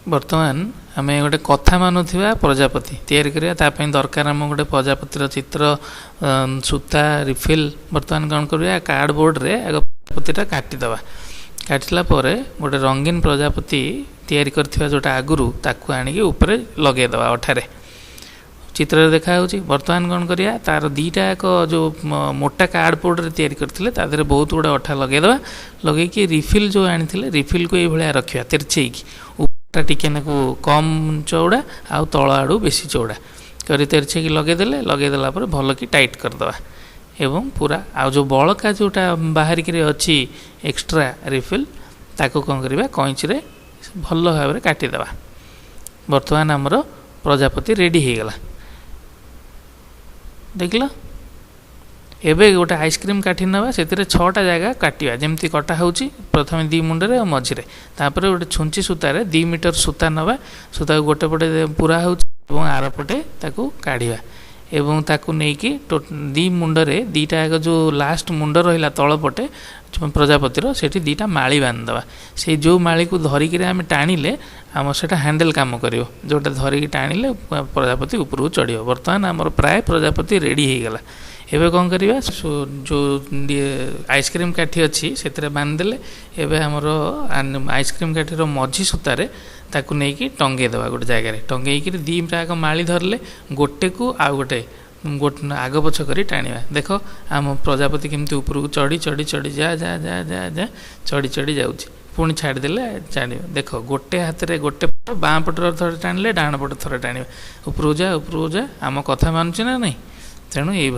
बर्तमान आम गोटे कथा मानुवा प्रजापति तैयारी करिया तापई दरकार आम गोटे प्रजापतिर चित्र सूता रिफिल बर्तमान कौन करिया कार्डबोर्ड रे आग प्रजापतिटा काटिदेवा काटिला गोटे रंगीन प्रजापति तैयारी करथिबा जोटा आगुरु ताकू आनिकी ऊपर लगेदेवा अठारे चित्र देखा बर्तमान कौन करिया तार दीटा एक जो मोटा कार्डबोर्ड रे तैयारी करथिले ता देहरे बहुत गुड़ा अठा लगेदेवा लगेकी रिफिल जो आनिथिले रिफिल को ये भाया रखिया तिरछेकी ऊपर टिके नाकू कम चौड़ा आउ तल आड़ू बेसी चौड़ा कर तिरछेकी लगेदेला पर भल कि टाइट करदेवा एवं पूरा आउ जो बड़का जोटा बाहरिक अच्छी एक्स्ट्रा रिफिल ताको कौन करिबा कैंची रे भल भाव में काटिदेवा। बर्तमान आमर प्रजापति रेडी हो गला देखल एबे गोटे आइसक्रीम काटी नवा से 6टा जगह काटिया जमती कटा होची प्रथम 2 मुंडे मझिरे तापर गोटे छुंची सूतार 2 मीटर सूता नवा सूता गोटे पटे पूरा होची आर पटे ताकू काढ़िया एवं ताकू नेकी 2 मुंडरे 2टा जो लास्ट मुंड रहा तल पटे प्रजापतिर सेठी 2टा माली बांधदेवा से जो माली को धरिक आम टाणिले आम से हैंडल काम कर जोटा धरिकी टाणिले प्रजापति ऊपर चढ़। बर्तमान आमर प्राय प्रजापति रेडी हो गला एबे कौन करिया जो आइसक्रीम काठी अच्छी से बांधदेले एबे आमर आइसक्रीम काठीर मझी सूतार ताकू नहीं टंगे देवा गोटे जगह टंगेक 2टा माली धरले गोटे को आउ गोटे आग पछ कर टाणिया देख आम प्रजापति केमती ऊपर को चढ़ी चढ़ी चढ़ी जा जा जा जा जा चढ़ी चढ़ी जाऊँगी पुणी छाड़देले टाण देख गोटे हाथ में गोटे बाँ पटर थोड़े टाणिले डाण पट थोड़े टाणिया ऊपर जा आम कथा मानुचे ना नहीं तेणु ये